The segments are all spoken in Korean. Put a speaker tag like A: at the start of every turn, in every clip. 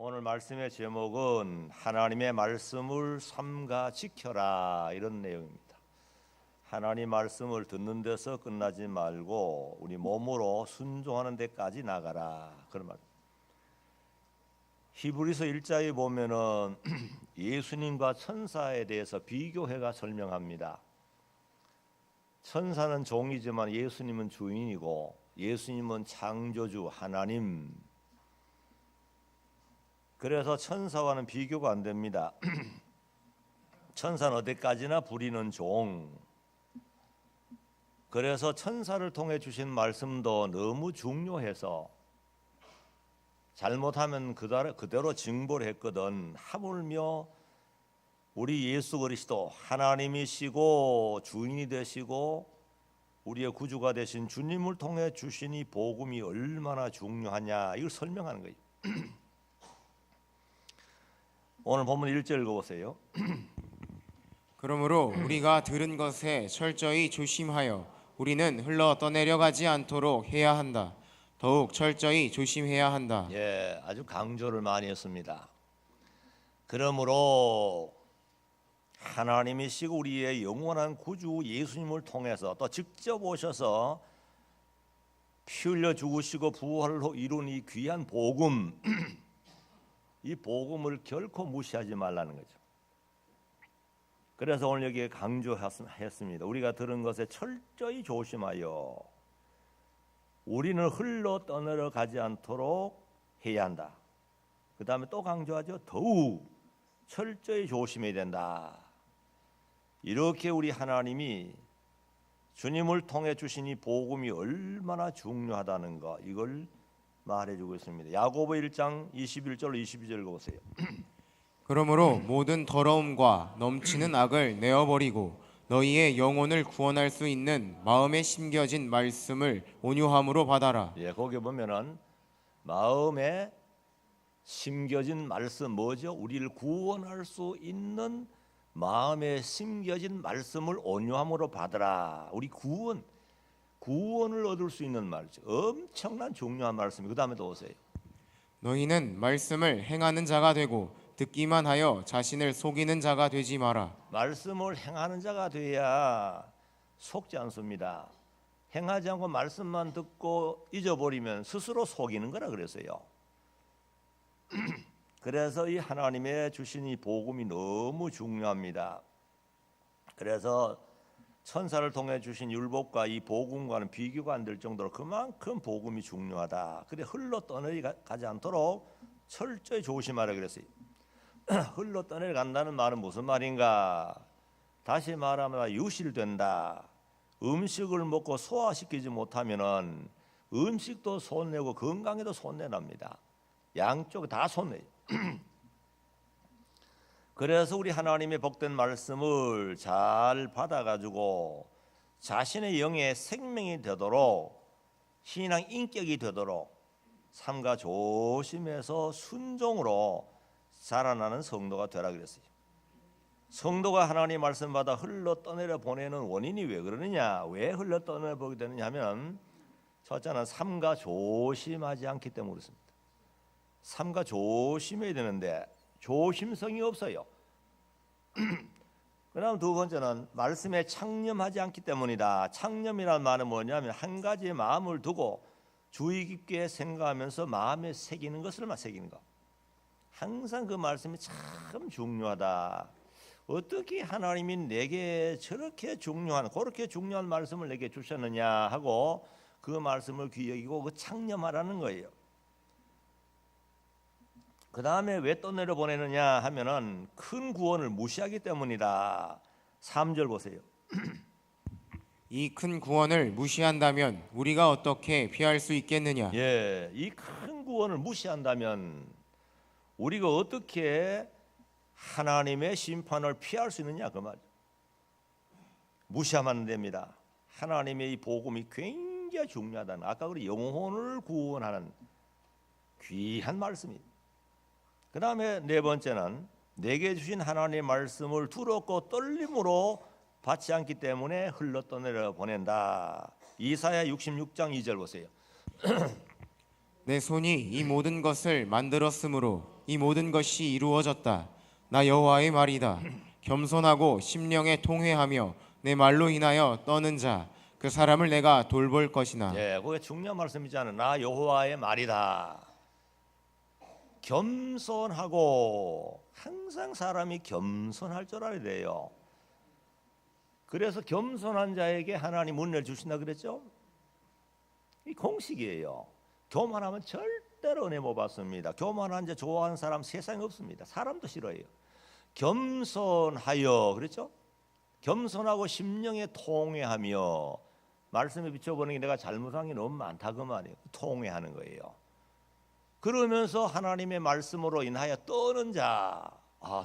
A: 오늘 말씀의 제목은 하나님의 말씀을 삼가 지켜라 이런 내용입니다. 하나님 말씀을 듣는 데서 끝나지 말고 우리 몸으로 순종하는 데까지 나가라 그런 말. 히브리서 1장에 보면은 예수님과 천사에 대해서 비교해가 설명합니다. 천사는 종이지만 예수님은 주인이고 예수님은 창조주 하나님. 그래서 천사와는 비교가 안 됩니다. 천사는 어디까지나 부리는 종. 그래서 천사를 통해 주신 말씀도 너무 중요해서 잘못하면 그대로 징벌 했거든. 하물며 우리 예수 그리스도 하나님이시고 주인이 되시고 우리의 구주가 되신 주님을 통해 주신 이 복음이 얼마나 중요하냐 이걸 설명하는 거예요. 오늘 본문 1절 읽어보세요.
B: 그러므로 우리가 들은 것에 철저히 조심하여 우리는 흘러 떠내려가지 않도록 해야 한다. 더욱 철저히 조심해야 한다.
A: 예, 아주 강조를 많이 했습니다. 그러므로 하나님이시고 우리의 영원한 구주 예수님을 통해서 또 직접 오셔서 피 흘려 죽으시고 부활로 이룬 이 귀한 복음 이 복음을 결코 무시하지 말라는 거죠. 그래서 오늘 여기에 강조했습니다. 우리가 들은 것에 철저히 조심하여 우리는 흘러 떠내려가지 않도록 해야 한다. 그 다음에 또 강조하죠. 더욱 철저히 조심해야 된다. 이렇게 우리 하나님이 주님을 통해 주신 이 복음이 얼마나 중요하다는 거 이걸 말해주고 있습니다. 야고보 1장 21절 22절 보세요.
B: 그러므로 모든 더러움과 넘치는 악을 내어버리고 너희의 영혼을 구원할 수 있는 마음에 심겨진 말씀을 온유함으로 받아라.
A: 예, 거기 보면은 마음에 심겨진 말씀 뭐죠? 우리를 구원할 수 있는 마음에 심겨진 말씀을 온유함으로 받으라. 우리 구원을 얻을 수 있는 말이죠. 엄청난 중요한 말씀이 그 다음에 또 오세요.
B: 너희는 말씀을 행하는 자가 되고 듣기만 하여 자신을 속이는 자가 되지 마라.
A: 말씀을 행하는 자가 돼야 속지 않습니다. 행하지 않고 말씀만 듣고 잊어버리면 스스로 속이는 거라 그랬어요. 그래서 이 하나님의 주신 이 복음이 너무 중요합니다. 그래서 천사를 통해 주신 율법과 이 복음과는 비교가 안 될 정도로 그만큼 복음이 중요하다. 그래 흘러 떠내려가지 않도록 철저히 조심하라 그랬어요. 흘러 떠내려간다는 말은 무슨 말인가? 다시 말하면 유실된다. 음식을 먹고 소화시키지 못하면은 음식도 손해고 건강에도 손해납니다. 양쪽 다 손해요. 그래서 우리 하나님의 복된 말씀을 잘 받아가지고 자신의 영의 생명이 되도록 신앙 인격이 되도록 삼가 조심해서 순종으로 자라나는 성도가 되라 그랬어요. 성도가 하나님 말씀 받아 흘러 떠내려 보내는 원인이 왜 그러느냐? 왜 흘러 떠내려 보게 되느냐 하면 첫째는 삼가 조심하지 않기 때문에 그렇습니다. 삼가 조심해야 되는데 조심성이 없어요. 그다음 두 번째는 말씀에 창념하지 않기 때문이다. 창념이라는 말은 뭐냐면 한 가지의 마음을 두고 주의 깊게 생각하면서 마음에 새기는 것을만 새기는 거. 항상 그 말씀이 참 중요하다. 어떻게 하나님이 내게 저렇게 중요한 그렇게 중요한 말씀을 내게 주셨느냐 하고 그 말씀을 귀히 여기고 그 창념하라는 거예요. 그 다음에 왜 떠내려 보내느냐 하면은 큰 구원을 무시하기 때문이다. 3절 보세요.
B: 이 큰 구원을 무시한다면 우리가 어떻게 피할 수 있겠느냐?
A: 예, 이 큰 구원을 무시한다면 우리가 어떻게 하나님의 심판을 피할 수 있느냐 그 말. 무시하면 안 됩니다. 하나님의 이 복음이 굉장히 중요하다는 아까 우리 영혼을 구원하는 귀한 말씀입니다. 그 다음에 네 번째는 내게 주신 하나님의 말씀을 두렵고 떨림으로 받지 않기 때문에 흘러 떠내려 보낸다. 이사야 66장 2절 보세요.
B: 내 손이 이 모든 것을 만들었으므로 이 모든 것이 이루어졌다. 나 여호와의 말이다. 겸손하고 심령에 통회하며 내 말로 인하여 떠는 자 그 사람을 내가 돌볼 것이나.
A: 예, 그게 중요한 말씀이잖아요. 나 여호와의 말이다. 겸손하고 항상 사람이 겸손할 줄 알아야 돼요. 그래서 겸손한 자에게 하나님 은혜를 주신다 그랬죠? 이 공식이에요. 교만하면 절대로 은혜 못 받습니다. 교만한 자 좋아하는 사람 세상에 없습니다. 사람도 싫어해요. 겸손하여 그랬죠? 겸손하고 심령에 통회하며 말씀에 비춰보는 게 내가 잘못한 게 너무 많다 그 말이에요. 통회하는 거예요. 그러면서 하나님의 말씀으로 인하여 떠는 자,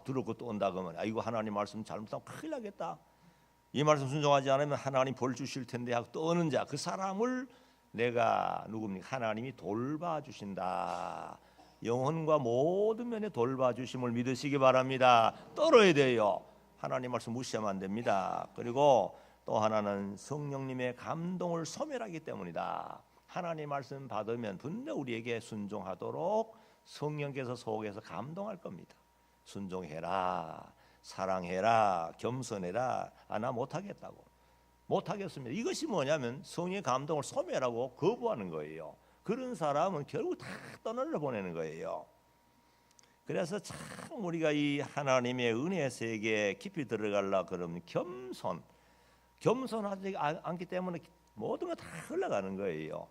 A: 들었고 또 온다 그러면 이거 하나님 말씀 잘못하면 큰일 나겠다. 이 말씀 순종하지 않으면 하나님 벌 주실 텐데 하고 떠는 자, 그 사람을 내가 누굽니까? 하나님이 돌봐주신다. 영혼과 모든 면에 돌봐주심을 믿으시기 바랍니다. 떨어야 돼요. 하나님 말씀 무시하면 안 됩니다. 그리고 또 하나는 성령님의 감동을 소멸하기 때문이다. 하나님 말씀 받으면 분명 우리에게 순종하도록 성령께서 속에서 감동할 겁니다. 순종해라, 사랑해라, 겸손해라. 나 못하겠다고. 못하겠습니다. 이것이 뭐냐면 성령의 감동을 소멸하고 거부하는 거예요. 그런 사람은 결국 다 떠나려 보내는 거예요. 그래서 참 우리가 이 하나님의 은혜 세계에 깊이 들어가려 그러면 겸손하지 않기 때문에 모든 거 다 흘러가는 거예요.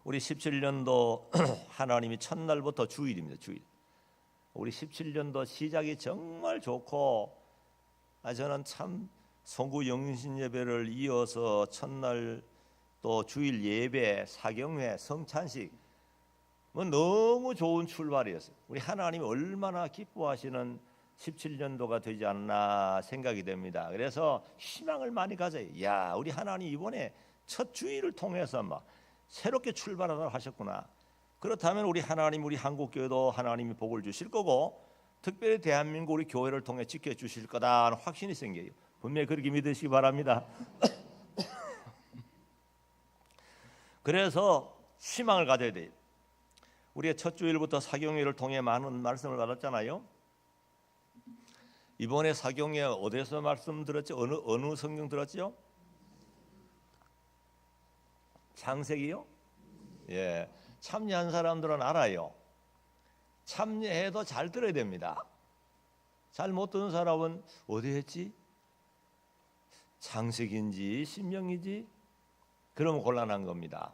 A: 우리 17년도 하나님이 첫날부터 주일입니다. 주일. 우리 17년도 시작이 정말 좋고 저는 참 송구 영신 예배를 이어서 첫날 또 주일 예배, 사경회, 성찬식 너무 좋은 출발이었어요. 우리 하나님이 얼마나 기뻐하시는 17년도가 되지 않나 생각이 됩니다. 그래서 희망을 많이 가져요. 야, 우리 하나님 이번에 첫 주일을 통해서 막 새롭게 출발하도록 하셨구나. 그렇다면 우리 하나님, 우리 한국교회도 하나님이 복을 주실 거고 특별히 대한민국 우리 교회를 통해 지켜주실 거다 하는 확신이 생겨요. 분명히 그렇게 믿으시기 바랍니다. 그래서 희망을 가져야 돼요. 우리가 첫 주일부터 사경회를 통해 많은 말씀을 받았잖아요. 이번에 사경회 어디서 말씀 들었죠? 어느 성경 들었죠? 창세기요? 예, 참여한 사람들은 알아요. 참여해도 잘 들어야 됩니다. 잘 못 듣는 사람은 어디 했지? 창세기인지 신명이지? 그러면 곤란한 겁니다.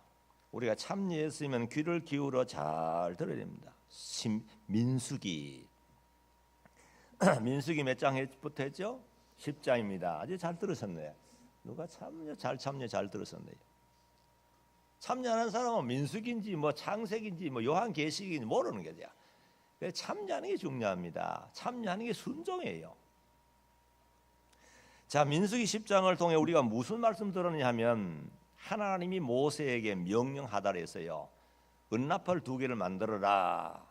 A: 우리가 참여했으면 귀를 기울여 잘 들어야 됩니다. 민수기 민수기 몇 장부터 했죠? 10장입니다. 아주 잘 들으셨네요. 누가 참여 잘 들으셨네요. 참여하는 사람은 민수기인지 뭐 창세기인지 뭐 요한계시기인지 모르는 거죠. 참여하는 게 중요합니다. 참여하는 게 순종이에요. 자, 민수기 10장을 통해 우리가 무슨 말씀 들었냐 하면 하나님이 모세에게 명령하다 그랬어요. 은나팔 2개를 만들어라.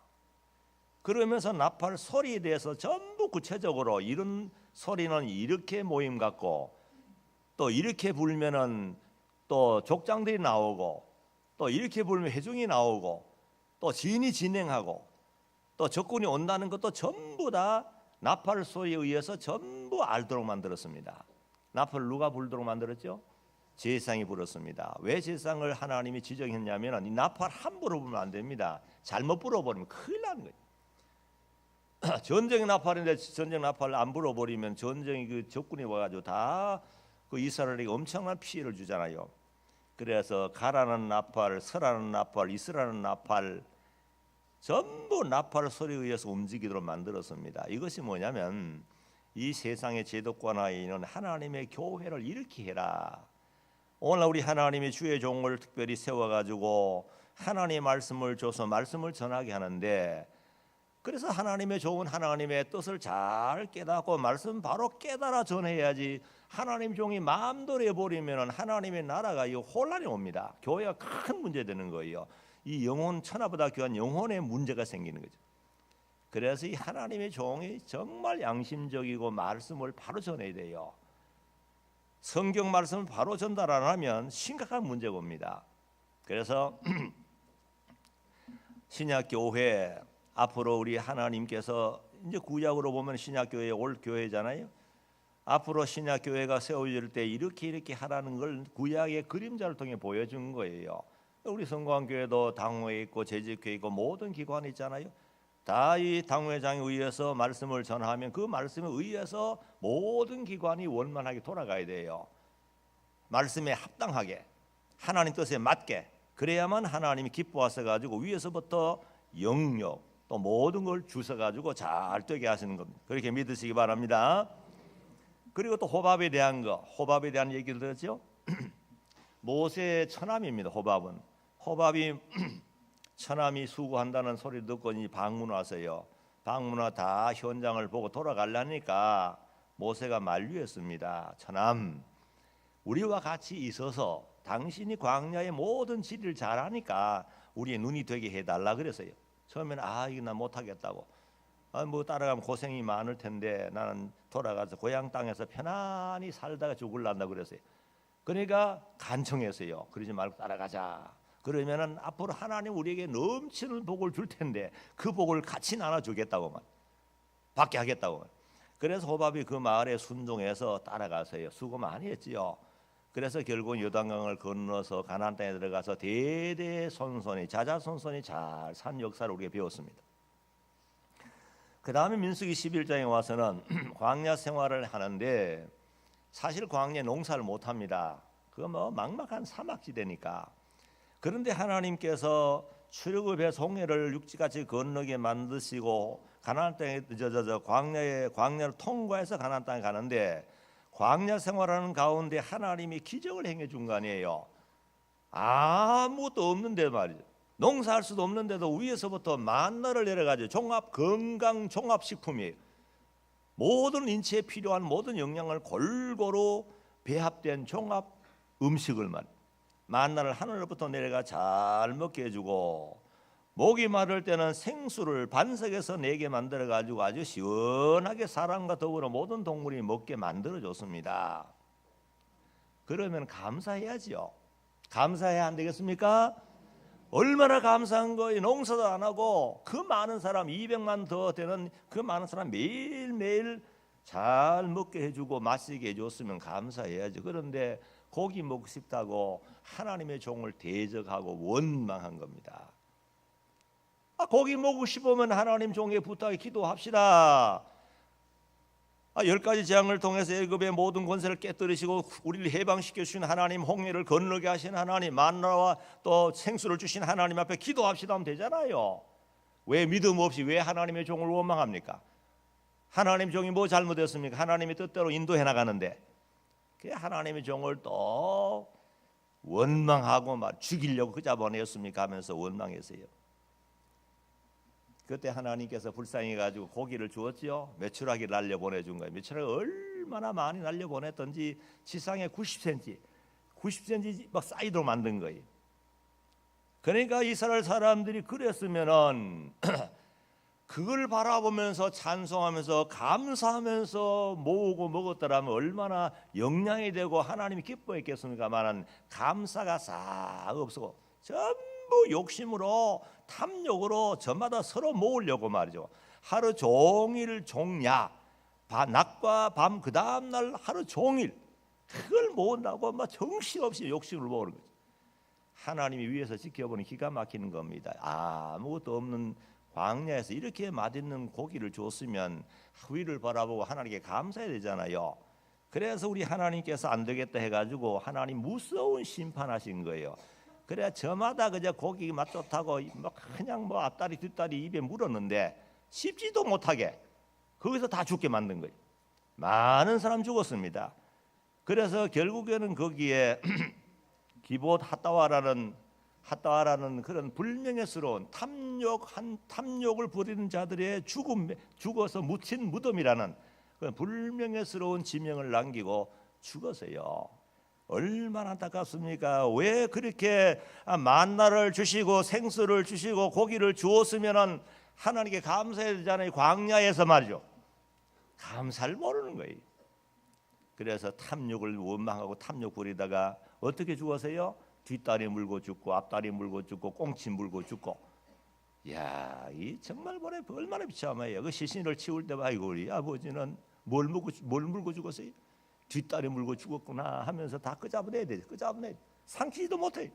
A: 그러면서 나팔 소리에 대해서 전부 구체적으로 이런 소리는 이렇게 모임 같고 또 이렇게 불면은 또 족장들이 나오고 또 이렇게 불면 회중이 나오고 또 지인이 진행하고 또 적군이 온다는 것도 전부 다 나팔 소리에 의해서 전부 알도록 만들었습니다. 나팔을 누가 불도록 만들었죠? 제사장이 불었습니다. 왜 제사장을 하나님이 지정했냐면 이 나팔 함부로 불면 안 됩니다. 잘못 불어버리면 큰일 나는 거예요. 전쟁 나팔인데 전쟁 나팔을 안 불어버리면 전쟁이 그 적군이 와가지고 다 그 이스라엘에게 엄청난 피해를 주잖아요. 그래서 가라는 나팔, 서라는 나팔, 이스라는 나팔 전부 나팔 소리에 의해서 움직이도록 만들었습니다. 이것이 뭐냐면 이 세상의 제도권하에 있는 하나님의 교회를 일으키게 해라. 오늘 우리 하나님의 주의 종을 특별히 세워가지고 하나님의 말씀을 줘서 말씀을 전하게 하는데 그래서 하나님의 종은 하나님의 뜻을 잘 깨닫고 말씀 바로 깨달아 전해야지 하나님 종이 마음대로 해버리면 하나님의 나라가 혼란이 옵니다. 교회가 큰 문제 되는 거예요. 이 영혼 천하보다 귀한 영혼의 문제가 생기는 거죠. 그래서 이 하나님의 종이 정말 양심적이고 말씀을 바로 전해야 돼요. 성경 말씀을 바로 전달 안 하면 심각한 문제가 옵니다. 그래서 신약 교회 앞으로 우리 하나님께서 이제 구약으로 보면 신약 교회 올 교회잖아요. 앞으로 신약 교회가 세워질 때 이렇게 하라는 걸 구약의 그림자를 통해 보여준 거예요. 우리 성광교회도 당회에 있고 재직회에 있고 모든 기관이 있잖아요. 다 이 당회장에 의해서 말씀을 전하면 그 말씀에 의해서 모든 기관이 원만하게 돌아가야 돼요. 말씀에 합당하게 하나님 뜻에 맞게 그래야만 하나님이 기뻐하셔 가지고 위에서부터 영역 또 모든 걸 주셔 가지고 잘 되게 하시는 겁니다. 그렇게 믿으시기 바랍니다. 그리고 또 호밥에 대한 호밥에 대한 얘기를 들었죠. 모세의 처남입니다. 호밥이 처남이 수고한다는 소리 듣고 방문 와서요. 방문 와 다 현장을 보고 돌아가려니까 모세가 만류했습니다. 처남, 우리와 같이 있어서 당신이 광야의 모든 지리를 잘 아니까 우리의 눈이 되게 해달라 그랬어요. 처음에는 이거 나 못하겠다고. 뭐 따라가면 고생이 많을 텐데 나는 돌아가서 고향 땅에서 편안히 살다가 죽을란다 그랬어요. 그러니까 간청했어요. 그러지 말고 따라가자. 그러면은 앞으로 하나님 우리에게 넘치는 복을 줄 텐데 그 복을 같이 나눠주겠다고만 받게 하겠다고. 그래서 호밥이 그 마을에 순종해서 따라가서요. 수고 많이 했지요. 그래서 결국 요단강을 건너서 가나안 땅에 들어가서 대대손손이 자자손손이 잘 산 역사를 우리가 배웠습니다. 그 다음에 민수기 11장에 와서는 광야 생활을 하는데 사실 광야 농사를 못합니다. 그거 뭐 막막한 사막지대니까. 그런데 하나님께서 출애굽의 송해를 육지같이 건너게 만드시고 가나안 땅에 광야를 통과해서 가나안 땅에 가는데 광야 생활하는 가운데 하나님이 기적을 행해 준 거 아니에요. 아무것도 없는데 말이죠. 농사할 수도 없는데도 위에서부터 만나를 내려가지고 건강 종합식품이에요. 모든 인체에 필요한 모든 영양을 골고루 배합된 종합 음식을 만나를 하늘로부터 내려가 잘 먹게 해주고 목이 마를 때는 생수를 반석에서 내게 만들어 가지고 아주 시원하게 사람과 더불어 모든 동물이 먹게 만들어 줬습니다. 그러면 감사해야지요. 감사해야 안 되겠습니까? 얼마나 감사한 거예요. 농사도 안 하고 그 많은 사람 200만 더 되는 그 많은 사람 매일매일 잘 먹게 해주고 마시게 해줬으면 감사해야죠. 그런데 고기 먹고 싶다고 하나님의 종을 대적하고 원망한 겁니다. 고기 먹고 싶으면 하나님 종에 부탁해 기도합시다. 10가지 재앙을 통해서 애굽의 모든 권세를 깨뜨리시고 우리를 해방시켜 주신 하나님, 홍해를 건너게 하신 하나님, 만나와 또 생수를 주신 하나님 앞에 기도합시다 하면 되잖아요. 왜 믿음 없이 왜 하나님의 종을 원망합니까? 하나님 종이 뭐 잘못했습니까? 하나님의 뜻대로 인도해 나가는데 그 하나님의 종을 또 원망하고 죽이려고 그자 보내었습니까 하면서 원망했어요. 그때 하나님께서 불쌍히 가지고 고기를 주었지요. 메추라기 날려 보내준 거예요. 메추라기 얼마나 많이 날려 보냈던지 지상에 90cm 막 사이드로 만든 거예요. 그러니까 이스라엘 사람들이 그랬으면은 그걸 바라보면서 찬송하면서 감사하면서 모으고 먹었더라면 얼마나 영양이 되고 하나님이 기뻐했겠습니까만은 감사가 싹 없고 전부 욕심으로 탐욕으로 저마다 서로 모으려고 말이죠. 하루 종일 종야 낮과 밤 그 다음 날 하루 종일 그걸 모은다고 막 정신없이 욕심을 모으는 거죠. 하나님이 위에서 지켜보니 기가 막히는 겁니다. 아무것도 없는 광야에서 이렇게 맛있는 고기를 줬으면 위를 바라보고 하나님께 감사해야 되잖아요. 그래서 우리 하나님께서 안 되겠다 해가지고 하나님 무서운 심판하신 거예요. 그래야 저마다 그저 고기 맛 좋다고 그냥 앞다리 뒷다리 입에 물었는데 씹지도 못하게 거기서 다 죽게 만든 거예요. 많은 사람 죽었습니다. 그래서 결국에는 거기에 기봇 핫다와라는 그런 불명예스러운 탐욕을 부리는 자들의 죽어서 묻힌 무덤이라는 그런 불명예스러운 지명을 남기고 죽었어요. 얼마나 안타깝습니까? 왜 그렇게 만나를 주시고 생수를 주시고 고기를 주었으면은 하나님께 감사해야 되잖아요. 광야에서 말이죠. 감사를 모르는 거예요. 그래서 탐욕을 원망하고 탐욕 부리다가 어떻게 죽었어요? 뒷다리 물고 죽고 앞다리 물고 죽고 꽁치 물고 죽고 야, 이 정말 보내 얼마나 비참해요. 그 시신을 치울 때 아이고 우리 아버지는 뭘 물고 죽었어요? 뒷다리 물고 죽었구나 하면서 다 끄잡아내야 돼. 끄잡아내. 삼키지도 못해.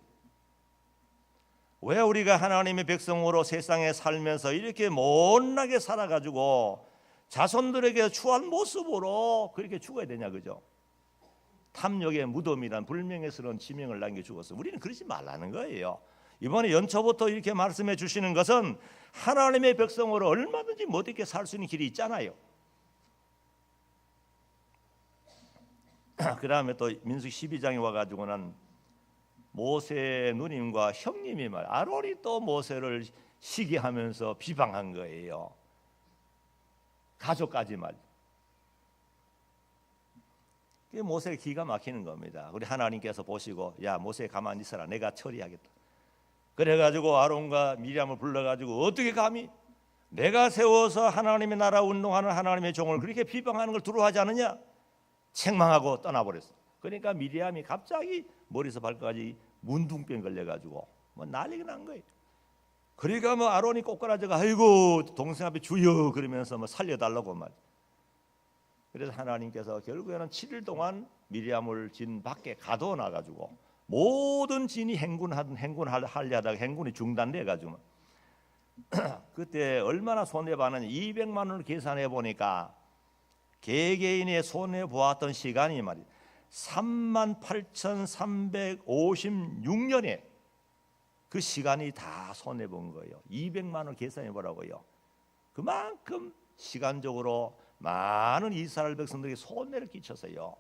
A: 왜 우리가 하나님의 백성으로 세상에 살면서 이렇게 못나게 살아가지고 자손들에게 추한 모습으로 그렇게 죽어야 되냐, 그죠? 탐욕의 무덤이란 불명예스러운 지명을 남겨 죽었어. 우리는 그러지 말라는 거예요. 이번에 연초부터 이렇게 말씀해 주시는 것은 하나님의 백성으로 얼마든지 멋있게 살 수 있는 길이 있잖아요. 그 다음에 또 민수기 12장에 와가지고는 모세의 누님과 형님이 아론이 또 모세를 시기하면서 비방한 거예요. 가족까지 말. 그게 모세가 기가 막히는 겁니다. 우리 하나님께서 보시고 야 모세 가만히 있어라, 내가 처리하겠다. 그래가지고 아론과 미리암을 불러가지고 어떻게 감히 내가 세워서 하나님의 나라 운동하는 하나님의 종을 그렇게 비방하는 걸 두려워하지 않느냐? 책망하고 떠나버렸어. 그러니까 미리암이 갑자기 머리에서 발까지 문둥병 걸려가지고 뭐 난리가 난 거예요. 그러니까 뭐 아론이 꼬꾸라져가 아이고 동생 앞에 주여 그러면서 뭐 살려달라고 말. 그래서 하나님께서 결국에는 7일 동안 미리암을 진 밖에 가둬놔 가지고 모든 진이 행군하려다가 행군이 중단돼 가지고 그때 얼마나 손해 봤느냐 200만 원을 계산해 보니까 개개인의 손해 보았던 시간이 말이야 38,356년에 그 시간이 다 손해 본 거예요. 200만 원 계산해 보라고요. 그만큼 시간적으로 많은 이스라엘 백성들에게 손해를 끼쳤어요.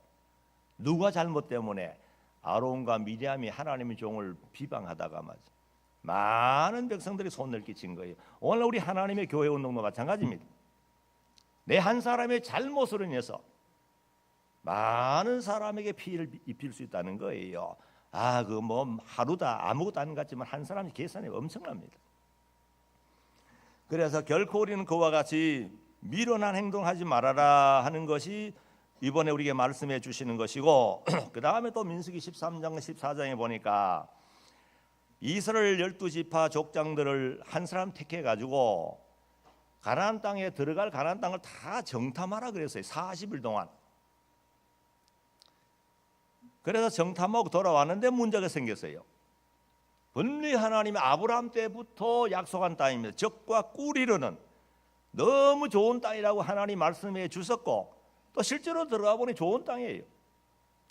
A: 누가 잘못 때문에? 아론과 미리암이 하나님의 종을 비방하다가 많은 백성들이 손해를 끼친 거예요. 오늘 우리 하나님의 교회 운동도 마찬가지입니다. 내 한 사람의 잘못으로 인해서 많은 사람에게 피해를 입힐 수 있다는 거예요. 그 뭐 하루다 아무것도 아닌 것 같지만 한 사람의 계산이 엄청납니다. 그래서 결코 우리는 그와 같이 미련한 행동하지 말아라 하는 것이 이번에 우리에게 말씀해 주시는 것이고 그 다음에 또 민수기 13장 14장에 보니까 이스라엘 12지파 족장들을 한 사람 택해 가지고 가나안 땅에 들어갈 가나안 땅을 다 정탐하라 그랬어요. 40일 동안. 그래서 정탐하고 돌아왔는데 문제가 생겼어요. 분명히 하나님이 아브라함 때부터 약속한 땅입니다. 적과 꿀 이르는 너무 좋은 땅이라고 하나님 말씀해 주셨고 또 실제로 들어가 보니 좋은 땅이에요.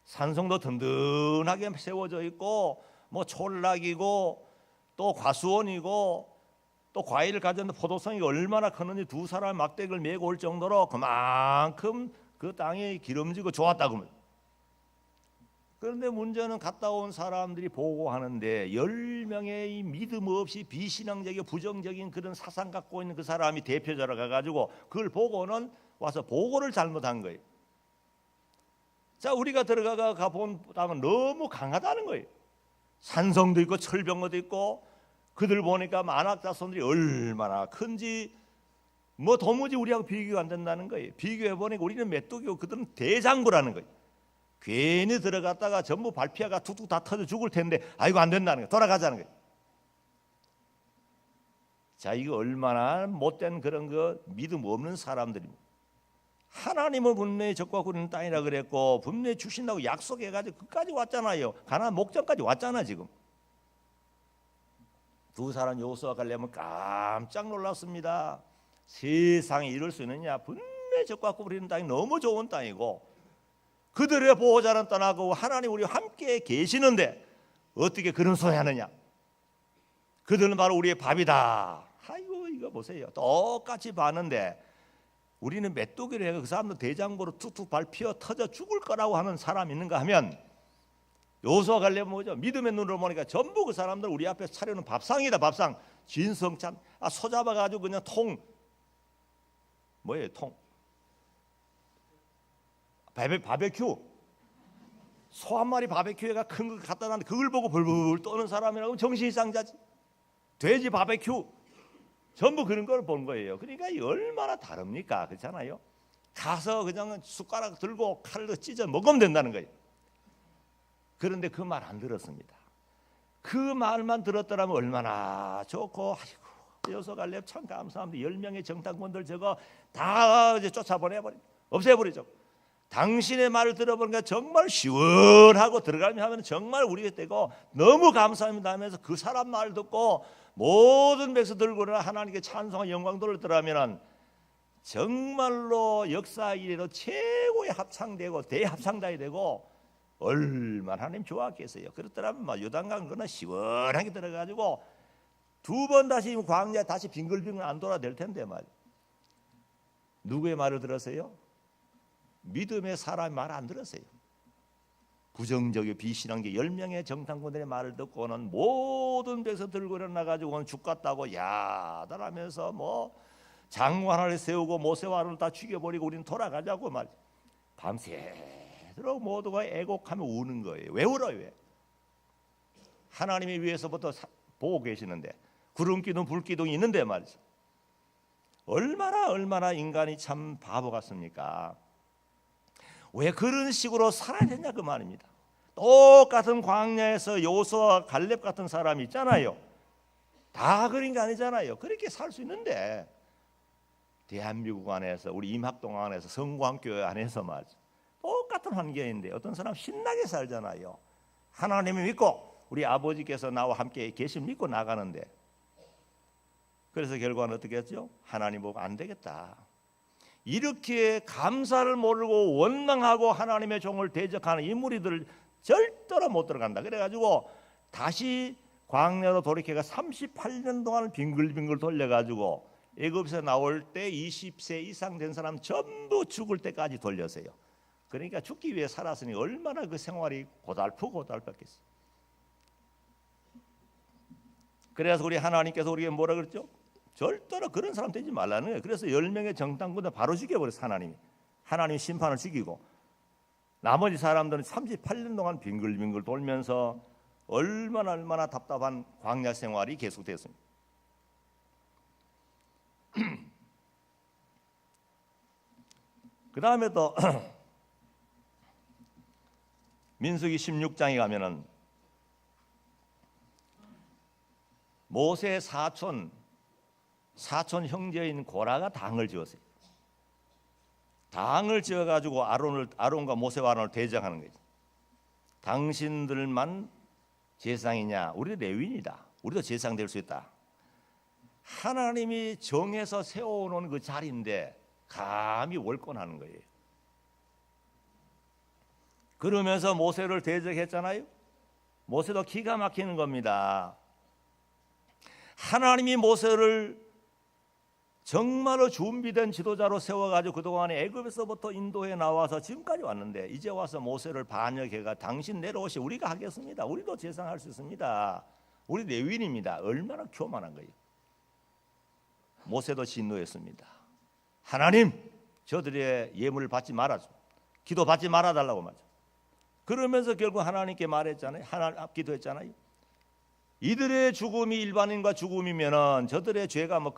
A: 산성도 든든하게 세워져 있고 뭐 촌락이고 또 과수원이고 또 과일을 가졌는데 포도성이 얼마나 크는지 두 사람 막대기를 메고 올 정도로 그만큼 그 땅이 기름지고 좋았다고. 그런데 문제는 갔다 온 사람들이 보고하는데 10명의 이 믿음 없이 비신앙적이고 부정적인 그런 사상 갖고 있는 그 사람이 대표자로 가가지고 그걸 보고는 와서 보고를 잘못한 거예요. 자, 우리가 들어가 가본 땅은 너무 강하다는 거예요. 산성도 있고 철병거도 있고 그들 보니까 만악 자손들이 얼마나 큰지 뭐 도무지 우리하고 비교가 안 된다는 거예요. 비교해 보니까 우리는 메뚜기고 그들은 대장부라는 거예요. 괜히 들어갔다가 전부 발피아가 툭툭 다 터져 죽을 텐데 아이고 안 된다는 거예요. 돌아가자는 거예요. 자, 이거 얼마나 못된 그런 거 믿음 없는 사람들입니다. 하나님은 분명히 적과 구리는 땅이라 그랬고 분명히 주신다고 약속해가지고 끝까지 왔잖아요. 가나안 목전까지 왔잖아. 지금 두 사람 여호수아 갈렙은 깜짝 놀랐습니다. 세상에 이럴 수 있느냐. 분명히 적과 구리는 땅이 너무 좋은 땅이고 그들의 보호자는 떠나고 하나님 우리와 함께 계시는데 어떻게 그런 소리 하느냐. 그들은 바로 우리의 밥이다. 아이고 이거 보세요. 똑같이 봤는데 우리는 메뚜기를 해서 그 사람들 대장부로 툭툭 밟혀 터져 죽을 거라고 하는 사람이 있는가 하면 여호수아 갈렙은 뭐죠? 믿음의 눈으로 보니까 전부 그 사람들 우리 앞에 차려놓은 밥상이다. 밥상. 진성찬 소 잡아가지고 그냥 통 뭐예요? 통 바베큐 소 한 마리 바베큐에가 큰 거 갖다 놨는데 그걸 보고 벌벌 떠는 사람이라고 정신이상자지. 돼지 바베큐 전부 그런 걸 본 거예요. 그러니까 얼마나 다릅니까? 그렇잖아요. 가서 그냥 숟가락 들고 칼로 찢어 먹으면 된다는 거예요. 그런데 그 말 안 들었습니다. 그 말만 들었더라면 얼마나 좋고 아이고 여호수아 갈렙 참 감사합니다. 10명의 정탐꾼들 저거 다 이제 쫓아보내버리죠. 없애버리죠. 당신의 말을 들어보니까 정말 시원하고 들어가면 하면 정말 우리가 되고 너무 감사합니다 하면서 그 사람 말 듣고 모든 백성들고 하나님께 찬송과 영광 돌렸더라면 정말로 역사 이래로 최고의 합창되고 대합창단이 되고 얼마나 하나님 좋아하겠어요. 그렇더라면 막 요단강 그나 시원하게 들어가지고 두 번 다시 광야 다시 빙글빙글 안 돌아야 될 텐데 말. 누구의 말을 들었어요? 믿음의 사람의 말 안 들었어요. 부정적이고 비신앙계 10명의 정탐꾼들의 말을 듣고는 모든 백성 들고 일어나가지고는 죽겠다고 야단하면서 뭐 장관을 세우고 모세와를 다 죽여버리고 우리는 돌아가자고 말. 밤새도록 모두가 애곡하며 우는 거예요. 왜 울어요? 왜? 하나님이 위에서부터 보고 계시는데 구름기둥 불기둥이 있는데 말이죠. 얼마나 인간이 참 바보 같습니까? 왜 그런 식으로 살아야 되냐 그 말입니다. 똑같은 광야에서 여호수아 갈렙 같은 사람이 있잖아요. 다 그런 게 아니잖아요. 그렇게 살 수 있는데 대한민국 안에서 우리 임학동 안에서 성광교회 안에서 말이죠. 똑같은 환경인데 어떤 사람 신나게 살잖아요. 하나님을 믿고 우리 아버지께서 나와 함께 계신 믿고 나가는데 그래서 결과는 어떻게 했죠? 하나님 보고 안 되겠다. 이렇게 감사를 모르고 원망하고 하나님의 종을 대적하는 이 무리들을 절대로 못 들어간다. 그래가지고 다시 광야로 돌이켜가 38년 동안 빙글빙글 돌려가지고 애굽에서 나올 때 20세 이상 된 사람 전부 죽을 때까지 돌렸어요. 그러니까 죽기 위해 살았으니 얼마나 그 생활이 고달프겠어요. 그래서 우리 하나님께서 우리에게 뭐라 그랬죠? 절대로 그런 사람 되지 말라는 거예요. 그래서 10명의 정탐꾼들 바로 죽여버렸어요. 하나님이 심판을 죽이고 나머지 사람들은 38년 동안 빙글빙글 돌면서 얼마나 답답한 광야 생활이 계속됐습니다. 그 다음에 또 민수기 16장에 가면은 모세의 사촌 형제인 고라가 당을 지었어요. 당을 지어가지고 아론과 모세와 아론을 대적하는 거죠. 당신들만 제사장이냐? 우리도 레위인이다. 우리도 제사장 될 수 있다. 하나님이 정해서 세워놓은 그 자리인데 감히 월권하는 거예요. 그러면서 모세를 대적했잖아요. 모세도 기가 막히는 겁니다. 하나님이 모세를 정말로 준비된 지도자로 세워가지고 그동안에 애굽에서부터 인도에 나와서 지금까지 왔는데 이제 와서 모세를 반역해가 당신 내려오시 우리가 하겠습니다. 우리도 제사할 수 있습니다. 우리 레위인입니다. 얼마나 교만한 거예요. 모세도 진노했습니다. 하나님 저들의 예물을 받지 말아줘. 기도 받지 말아달라고 말이죠. 그러면서 결국 하나님께 말했잖아요. 하나님 기도했잖아요. 이들의 죽음이 일반인과 죽음이면은 저들의 죄가 뭐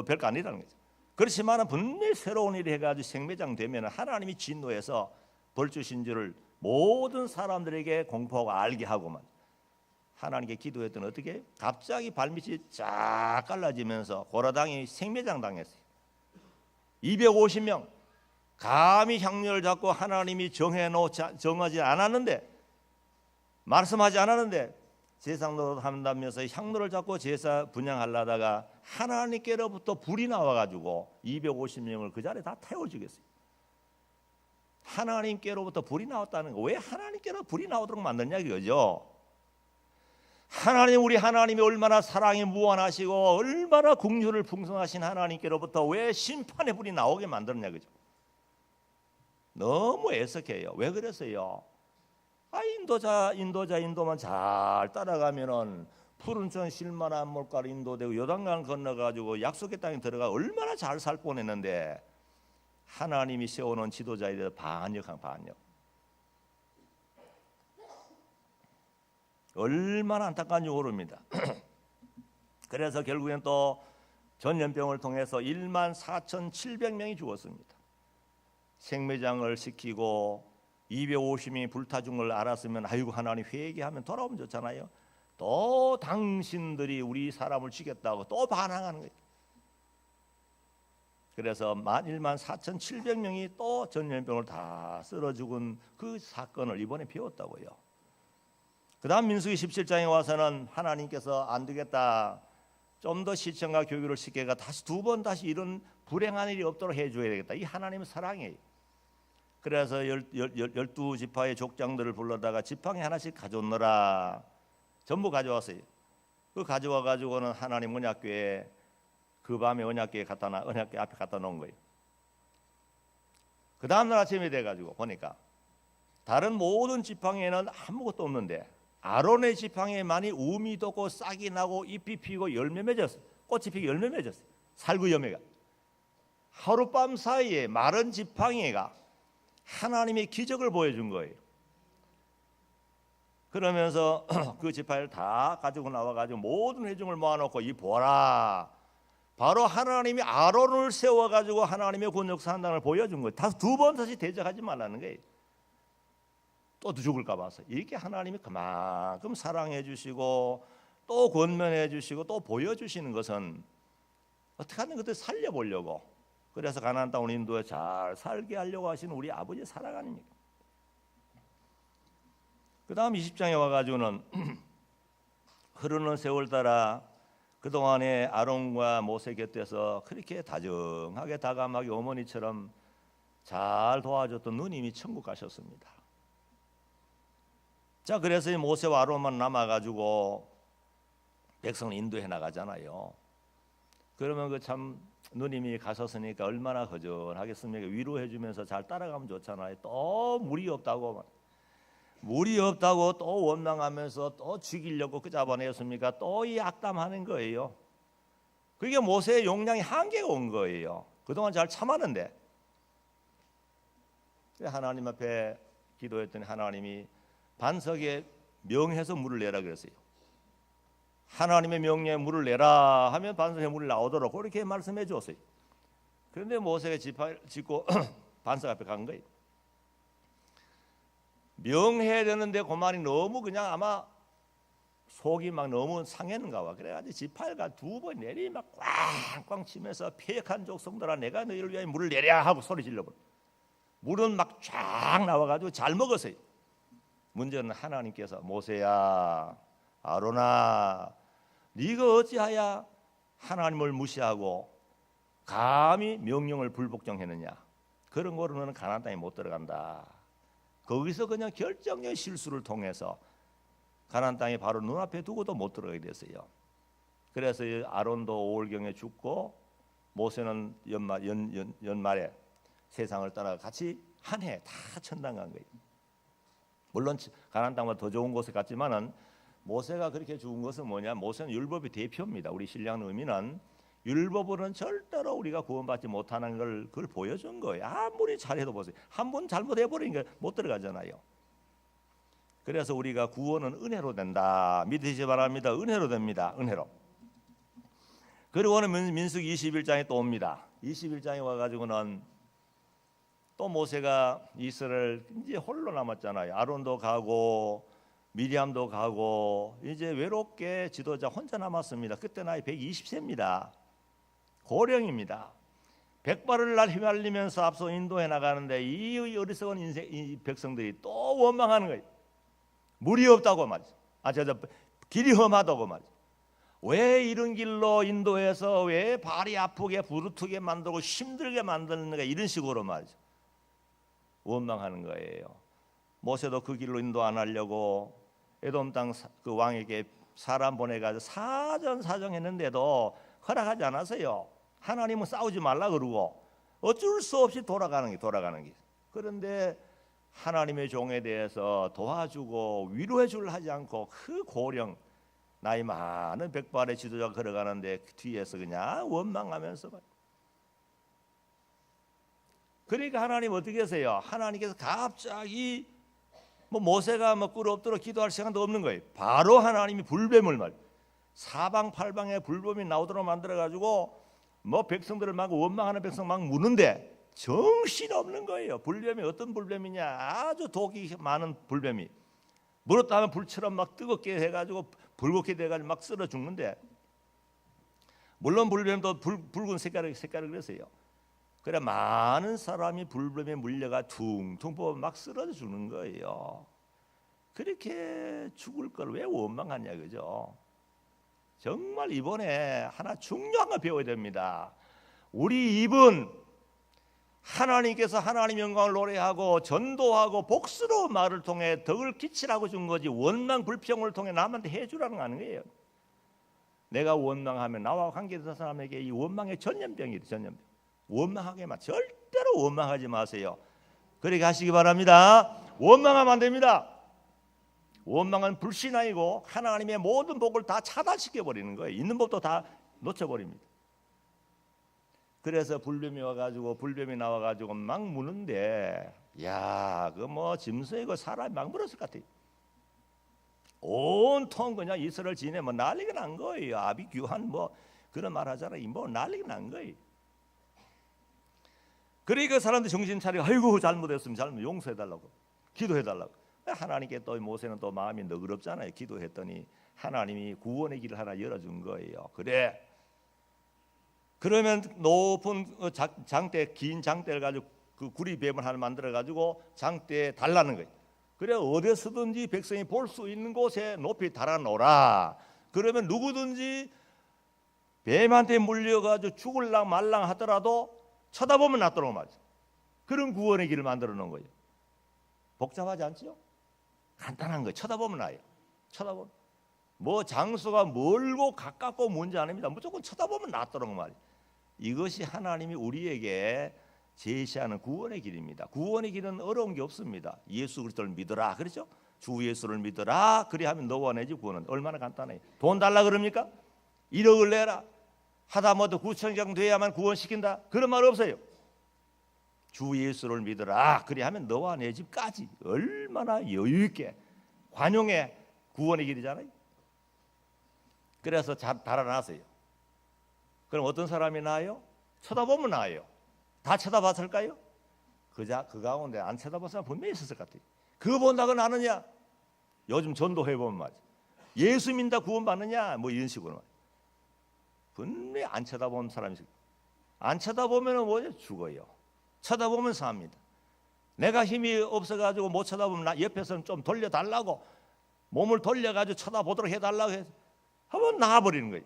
A: 별거 아니라는 거죠. 그렇지만은 분명히 새로운 일이 해가지고 생매장 되면은 하나님이 진노해서 벌 주신 줄을 모든 사람들에게 공포하고 알게 하고만 하나님께 기도했더니 어떻게 갑자기 발밑이 쫙 갈라지면서 고라당이 생매장 당했어요. 250명 감히 향료를 잡고 하나님이 정하지 않았는데 말씀하지 않았는데 제사장도 한다면서 향로를 잡고 제사 분향하려다가 하나님께로부터 불이 나와가지고 250명을 그 자리에 다 태워 죽였어요. 하나님께로부터 불이 나왔다는 거. 왜 하나님께로 불이 나오도록 만드냐 이거죠. 우리 하나님이 얼마나 사랑이 무한하시고 얼마나 긍휼을 풍성하신 하나님께로부터 왜 심판의 불이 나오게 만드느냐 그죠. 너무 애석해요. 왜 그랬어요? 인도만 잘 따라가면은 푸른 천 실만한 물가로 인도되고 요단강을 건너가지고 약속의 땅에 들어가 얼마나 잘 살 뻔했는데 하나님이 세워놓은 지도자에 대해서 반역. 얼마나 안타까운지 모릅니다. 그래서 결국엔 또 전염병을 통해서 14,700명이 죽었습니다. 생매장을 시키고 250명이 불타 죽은 걸 알았으면 아이고 하나님 회개하면 돌아오면 좋잖아요. 또 당신들이 우리 사람을 죽였다고 또 반항하는 거예요. 그래서 14,700명이 또 전염병을 다 쓸어 죽은 그 사건을 이번에 배웠다고요. 그 다음 민수기 17장에 와서는 하나님께서 안 되겠다, 좀 더 시청과 교육을 시켜가 다시 두 번 다시 이런 불행한 일이 없도록 해줘야 되겠다. 이 하나님의 사랑이에요. 그래서 12지파의 족장들을 불러다가 지팡이 하나씩 가져오너라. 전부 가져왔어요. 그 가져와 가지고는 하나님 언약궤에 그 밤에 언약궤 앞에 갖다 놓은 거예요. 그 다음 날 아침에 돼 가지고 보니까 다른 모든 지팡이에는 아무것도 없는데 아론의 지팡이에만이 우미 돋고 싹이 나고 잎이 피고 열매 맺었어요. 꽃이 피고 열매 맺었어요. 살구 열매가. 하룻밤 사이에 마른 지팡이가 하나님의 기적을 보여준 거예요. 그러면서 그 지팡이를 다 가지고 나와가지고 모든 회중을 모아놓고 이 보라, 바로 하나님이 아론을 세워가지고 하나님의 권력 산당을 보여준 거예요. 두 번 다시 대적하지 말라는 거예요. 또 죽을까 봐서. 이렇게 하나님이 그만큼 사랑해 주시고 또 권면해 주시고 또 보여주시는 것은 어떻게 하든 그때 살려보려고, 그래서 가나안 땅 인도에 잘 살게 하려고 하시는 우리 아버지의 사랑 아닙니까? 그 다음 20장에 와가지고는 흐르는 세월 따라 그동안에 아론과 모세 곁에서 그렇게 다정하게 다감하게 어머니처럼 잘 도와줬던 누님이 천국 가셨습니다. 자, 그래서 이 모세와 아론만 남아가지고 백성을 인도해 나가잖아요. 그러면 그 참 누님이 가셨으니까 얼마나 허전하겠습니까? 위로해 주면서 잘 따라가면 좋잖아요. 또 물이 없다고 또 원망하면서 또 죽이려고 그 잡아내었습니까? 또 이 악담하는 거예요. 그게 모세의 용량이 한계가 온 거예요. 그동안 잘 참았는데 하나님 앞에 기도했더니 하나님이 반석에 명해서 물을 내라 그랬어요. 하나님의 명령에 물을 내라 하면 반석에 물이 나오도록 그렇게 말씀해 주었어요. 그런데 모세가 지팡이를 짚고 반석 앞에 간 거예요. 명해야 되는데 그 말이 너무 그냥 아마 속이 막 너무 상했는가 봐. 그래가지고 지팡이가 두 번 내리 막 꽝꽝 치면서 폐역한 족속들아, 내가 너희를 위하여 물을 내랴 하고 소리 질러버려. 물은 막 쫙 나와가지고 잘 먹었어요. 문제는 하나님께서 모세야, 아론아, 네가 어찌하여 하나님을 무시하고 감히 명령을 불복종했느냐? 그런 거로 너는 가나안 땅에 못 들어간다. 거기서 그냥 결정적인 실수를 통해서 가나안 땅에 바로 눈앞에 두고도 못 들어가게 됐어요. 그래서 아론도 5월경에 죽고 모세는 연말에 세상을 떠나 같이 한 해 다 천당 간 거예요. 물론 가나안 땅보다 더 좋은 곳에 갔지만은 모세가 그렇게 죽은 것은 뭐냐? 모세는 율법의 대표입니다. 우리 신랑 의미는 율법으로는 절대로 우리가 구원받지 못하는 걸 그걸 보여준 거예요. 아무리 잘해도 보세요. 한 번 잘못해버리니까 못 들어가잖아요. 그래서 우리가 구원은 은혜로 된다. 믿으시기 바랍니다. 은혜로 됩니다. 은혜로. 그리고는 민수기 21장에 또 옵니다. 21장에 와가지고는 또 모세가 이스라엘 이제 홀로 남았잖아요. 아론도 가고 미리암도 가고 이제 외롭게 지도자 혼자 남았습니다. 그때 나이 120세입니다. 고령입니다. 백발을 날 휘말리면서 앞서 인도해 나가는데 이 어리석은 이 백성들이 또 원망하는 거예요. 물이 없다고 말이죠. 길이 험하다고 말이죠. 왜 이런 길로 인도해서 왜 발이 아프게 부르트게 만들고 힘들게 만드는가, 이런 식으로 말이죠. 원망하는 거예요. 모세도 그 길로 인도 안 하려고 에돔 땅 그 왕에게 사람 보내가지고 사정했는데도 허락하지 않았어요. 하나님은 싸우지 말라 그러고 어쩔 수 없이 돌아가는 게. 그런데 하나님의 종에 대해서 도와주고 위로해 주려 하지 않고 그 고령 나이 많은 백발의 지도자가 걸어가는데 그 뒤에서 그냥 원망하면서. 그러니까 하나님 어떻게 하세요? 하나님께서 갑자기 모세가 꿀 없도록 기도할 시간도 없는 거예요. 바로 하나님이 불뱀을 사방팔방에 불뱀이 나오도록 만들어 가지고 백성들을 막 원망하는 백성 막 무는데 정신 없는 거예요. 불뱀이 어떤 불뱀이냐? 아주 독이 많은 불뱀이 물었다 하면 불처럼 막 뜨겁게 해가지고 붉게 돼가지고 막 쓸어 죽는데, 물론 불뱀도 붉은 색깔을 그랬어요. 그래 많은 사람이 불뱀에 물려가 퉁퉁 뽑아 막 쓰러져 죽는 거예요. 그렇게 죽을 걸 왜 원망하냐, 그죠? 정말 이번에 하나 중요한 걸 배워야 됩니다. 우리 입은 하나님께서 하나님 영광을 노래하고 전도하고 복스러운 말을 통해 덕을 끼치라고 준 거지, 원망 불평을 통해 남한테 해주라는 거 아니에요. 내가 원망하면 나와 관계된 사람에게 이 원망의 전염병이에요. 전염병. 원망하게만, 절대로 원망하지 마세요. 그렇게 하시기 바랍니다. 원망하면 안 됩니다. 원망은 불신앙이고 하나님의 모든 복을 다 차단시켜 버리는 거예요. 있는 법도 다 놓쳐버립니다. 그래서 불뱀이 나와가지고 막 무는데, 야, 그 뭐 짐승이 그 사람이 막 물었을 것 같아요. 온통 그냥 이스라엘 지내 뭐 난리가 난 거예요. 아비규환 뭐 그런 말 하잖아요. 뭐 난리가 난 거예요. 그러니까 사람들 정신 차리고, 아이고 잘못했으면 용서해달라고, 기도해달라고. 하나님께 또 모세는 또 마음이 너그럽잖아요. 기도했더니 하나님이 구원의 길을 하나 열어준 거예요. 그래, 그러면 높은 장대, 긴 장대를 가지고 그 구리뱀을 하나 만들어 가지고 장대에 달라는 거예요. 그래 어디서든지 백성이 볼 수 있는 곳에 높이 달아놓으라. 그러면 누구든지 뱀한테 물려가지고 죽을랑 말랑 하더라도 쳐다보면 낫도록 말이죠. 그런 구원의 길을 만들어 놓은 거예요. 복잡하지 않지요? 간단한 거예요. 쳐다보면 나요. 쳐다보면 뭐 장소가 멀고 가깝고 문제 아닙니다. 무조건 쳐다보면 낫도록 말이에요. 이것이 하나님이 우리에게 제시하는 구원의 길입니다. 구원의 길은 어려운 게 없습니다. 예수 그리스도를 믿어라, 그렇죠? 주 예수를 믿어라. 그리하면 너와 내 집 구원은 얼마나 간단해요. 돈 달라 그럽니까? 1억을 내라. 하다못해 구청장 돼야만 구원시킨다, 그런 말 없어요. 주 예수를 믿어라. 그리하면 너와 내 집까지, 얼마나 여유 있게 관용의 구원의 길이잖아요. 그래서 잘 달아놨어요. 그럼 어떤 사람이 나아요? 쳐다보면 나아요. 다 쳐다봤을까요? 그 가운데 안 쳐다본 사람 분명히 있었을 것 같아요. 그거 본다고 나느냐? 요즘 전도해보면 말이죠. 예수 믿다 구원 받느냐? 뭐 이런 식으로 말이죠. 분명히 안 쳐다본 사람이 있어요. 안 쳐다보면 뭐죠? 죽어요. 쳐다보면 삽니다. 내가 힘이 없어가지고 못 쳐다보면 옆에서는 좀 돌려달라고, 몸을 돌려가지고 쳐다보도록 해달라고 해서 한번 나와버리는 거예요.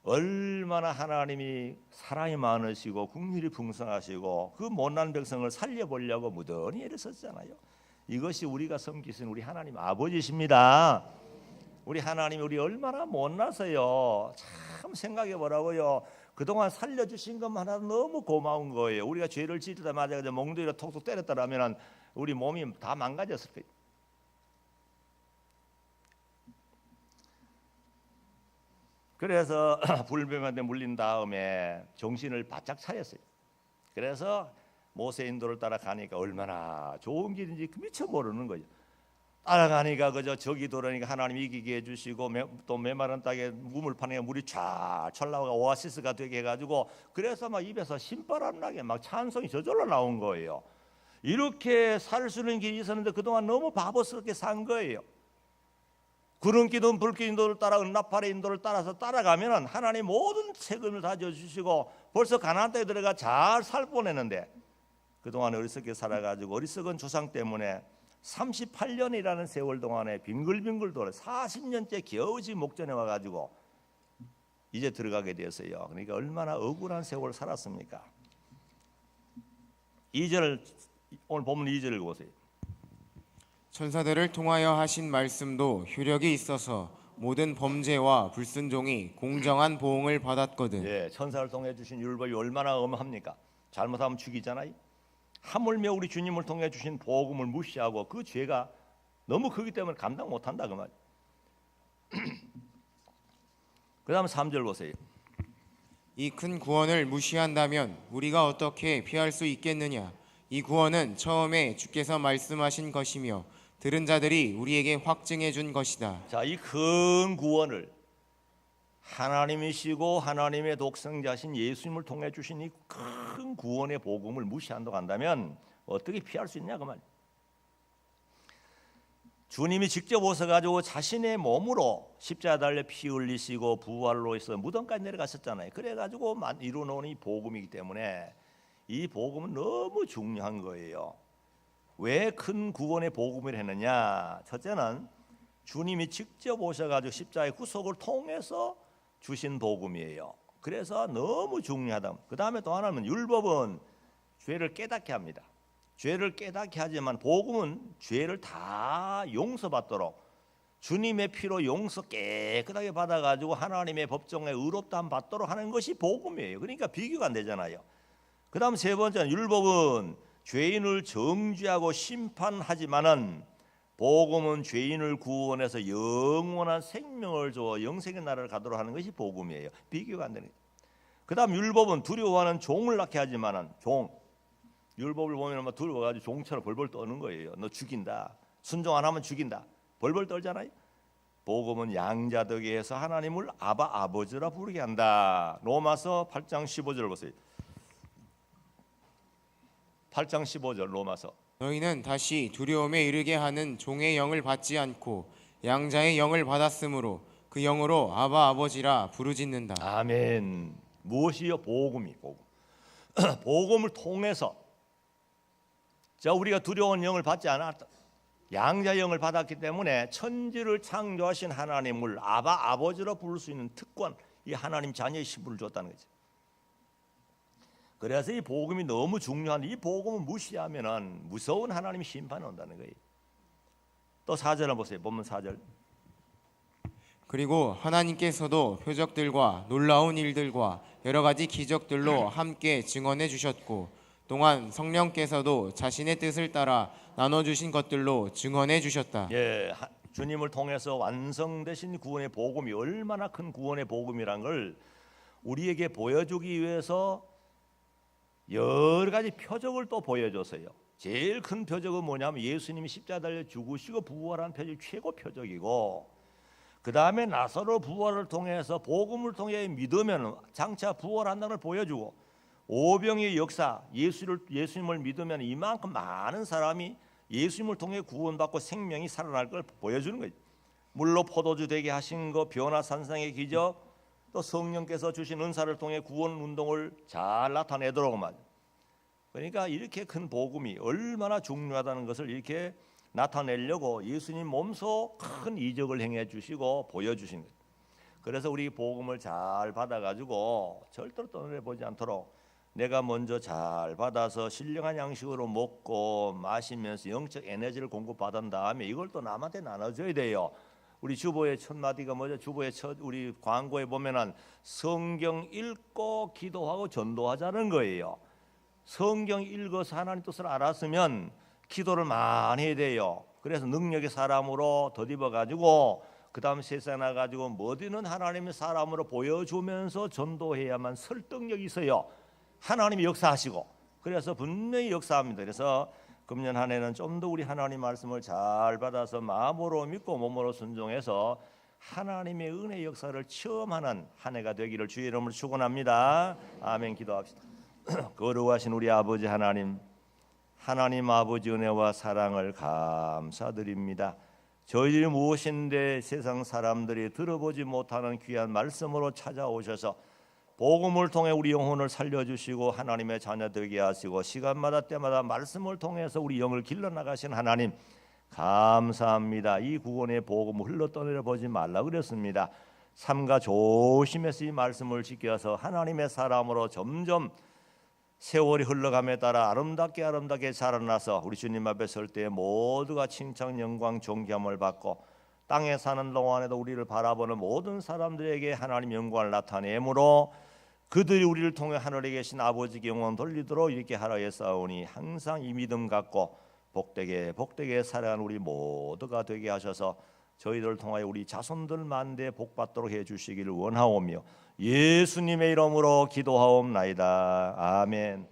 A: 얼마나 하나님이 사랑이 많으시고 긍휼이 풍성하시고 그 못난 백성을 살려보려고 무던히 애를 썼잖아요. 이것이 우리가 섬기신 우리 하나님 아버지십니다. 우리 하나님이 우리 얼마나 못나서요. 참 생각해 보라고요. 그동안 살려주신 것만 하나도 너무 고마운 거예요. 우리가 죄를 지르자마자 몽둥이로 톡톡 때렸더라면 우리 몸이 다 망가졌을 거예요. 그래서 불뱀한테 물린 다음에 정신을 바짝 차렸어요. 그래서 모세 인도를 따라가니까 얼마나 좋은 길인지 미처 모르는 거죠. 따라가니까 그저 저기 돌아니까 하나님 이기게 해주시고, 또 메마른 땅에 우물 파니까 물이 쫙 철나가 오아시스가 되게 해가지고, 그래서 막 입에서 신바람 나게 막 찬송이 저절로 나온 거예요. 이렇게 살 수 있는 길이 있었는데 그동안 너무 바보스럽게 산 거예요. 구름 기둥 불길 인도를 따라 은나팔의 인도를 따라서 따라가면은 하나님 모든 책임을 다 져주시고 벌써 가나안 땅에 들어가 잘 살 뻔했는데, 그동안 어리석게 살아가지고 어리석은 조상 때문에 38년이라는 세월 동안에 빙글빙글 돌아 40년째 겨우지 목전에 와가지고 이제 들어가게 되었어요. 그러니까 얼마나 억울한 세월 살았습니까? 2절, 오늘 본문 2절을 보세요.
B: 천사들을 통하여 하신 말씀도 효력이 있어서 모든 범죄와 불순종이 공정한 보응을 받았거든.
A: 예, 천사를 통해 주신 율법이 얼마나 엄합니까? 잘못하면 죽이잖아요. 하물며 우리 주님을 통해 주신 복음을 무시하고 그 죄가 너무 크기 때문에 감당 못한다 그 말. 그 다음 3절 보세요.
B: 이 큰 구원을 무시한다면 우리가 어떻게 피할 수 있겠느냐? 이 구원은 처음에 주께서 말씀하신 것이며 들은 자들이 우리에게 확증해 준 것이다.
A: 자, 이 큰 구원을 하나님이시고 하나님의 독생자신 예수님을 통해 주신 이 큰 구원의 복음을 무시한다고 한다면 어떻게 피할 수 있냐 그 말. 주님이 직접 오셔가지고 자신의 몸으로 십자가 달려 피 흘리시고 부활로 해서 무덤까지 내려가셨잖아요. 그래가지고 이루어놓은 이 복음이기 때문에 이 복음은 너무 중요한 거예요. 왜 큰 구원의 복음을 했느냐? 첫째는 주님이 직접 오셔가지고 십자가의 구속을 통해서 주신 복음이에요. 그래서 너무 중요하다. 그 다음에 또 하나는 율법은 죄를 깨닫게 합니다. 죄를 깨닫게 하지만 복음은 죄를 다 용서받도록 주님의 피로 용서 깨끗하게 받아가지고 하나님의 법정에 의롭다함 받도록 하는 것이 복음이에요. 그러니까 비교가 안 되잖아요. 그 다음 세 번째는 율법은 죄인을 정죄하고 심판하지만은 복음은 죄인을 구원해서 영원한 생명을 줘 영생의 나라를 가도록 하는 것이 복음이에요. 비교가 안 되는 거예요. 그 다음 율법은 두려워하는 종을 낳게 하지만은 율법을 보면 두려워가지고 종처럼 벌벌 떠는 거예요. 너 죽인다. 순종 안 하면 죽인다. 벌벌 떨잖아요. 복음은 양자되게 해서 하나님을 아버지라 부르게 한다. 로마서 8장 15절 보세요. 8장 15절 로마서.
B: 너희는 다시 두려움에 이르게 하는 종의 영을 받지 않고 양자의 영을 받았으므로 그 영으로 아버지라 부르짖는다.
A: 아멘. 무엇이요? 복음이 복음. 복음을 통해서 자 우리가 두려운 영을 받지 않았다. 양자의 영을 받았기 때문에 천지를 창조하신 하나님을 아버지로 부를 수 있는 특권, 이 하나님 자녀의 신분을 줬다는 거죠. 그래서 이 복음이 너무 중요한데 이 복음을 무시하면은 무서운 하나님의 심판이 온다는 거예요. 또 4절을 보세요. 본문 4절.
B: 그리고 하나님께서도 표적들과 놀라운 일들과 여러 가지 기적들로 함께 증언해 주셨고 또한 성령께서도 자신의 뜻을 따라 나눠주신 것들로 증언해 주셨다.
A: 예, 주님을 통해서 완성되신 구원의 복음이 얼마나 큰 구원의 복음이란 걸 우리에게 보여주기 위해서 여러 가지 표적을 또 보여줬어요. 제일 큰 표적은 뭐냐면 예수님이 십자가 달려 죽으시고 부활한 표적이 최고 표적이고 그 다음에 나사로 부활을 통해서 복음을 통해 믿으면 장차 부활한다는 걸 보여주고 오병의 역사 예수님을 믿으면 이만큼 많은 사람이 예수님을 통해 구원받고 생명이 살아날 걸 보여주는 거죠. 물로 포도주 되게 하신 거 변화산상의 기적 또 성령께서 주신 은사를 통해 구원 운동을 잘 나타내도록 말이에요. 그러니까 이렇게 큰 복음이 얼마나 중요하다는 것을 이렇게 나타내려고 예수님 몸소 큰 이적을 행해 주시고 보여주신 거예요. 그래서 우리 복음을 잘 받아가지고 절대로 떠내보지 않도록 내가 먼저 잘 받아서 신령한 양식으로 먹고 마시면서 영적 에너지를 공급받은 다음에 이걸 또 남한테 나눠줘야 돼요. 우리 주보의 첫 마디가 뭐죠? 주보의 첫 우리 광고에 보면은 성경 읽고 기도하고 전도하자는 거예요. 성경 읽어서 하나님 뜻을 알았으면 기도를 많이 해야 돼요. 그래서 능력의 사람으로 덧입어 가지고 그 다음 세상에 나가지고 뭐든은 하나님의 사람으로 보여주면서 전도해야만 설득력이 있어요. 하나님이 역사하시고 그래서 분명히 역사합니다. 그래서 금년 한 해는 좀 더 우리 하나님 말씀을 잘 받아서 마음으로 믿고 몸으로 순종해서 하나님의 은혜 역사를 체험하는 한 해가 되기를 주의 이름으로 축원합니다. 아멘. 기도합시다. 거룩하신 우리 아버지 하나님 아버지 은혜와 사랑을 감사드립니다. 저희들이 무엇인데 세상 사람들이 들어보지 못하는 귀한 말씀으로 찾아오셔서 복음을 통해 우리 영혼을 살려주시고 하나님의 자녀 되게 하시고 시간마다 때마다 말씀을 통해서 우리 영을 길러나가신 하나님 감사합니다. 이 구원의 복음을 흘러떠내려 보지 말라 그랬습니다. 삼가 조심해서 이 말씀을 지켜서 하나님의 사람으로 점점 세월이 흘러감에 따라 아름답게 자라나서 우리 주님 앞에 설 때 모두가 칭찬 영광 존귀함을 받고 땅에 사는 동안에도 우리를 바라보는 모든 사람들에게 하나님 영광을 나타내므로 그들이 우리를 통해 하늘에 계신 아버지께 영광 돌리도록 이렇게 하라 했사오니 항상 이 믿음 갖고 복되게 살아가는 우리 모두가 되게 하셔서 저희들을 통하여 우리 자손들 만대 복받도록 해주시기를 원하오며 예수님의 이름으로 기도하옵나이다. 아멘.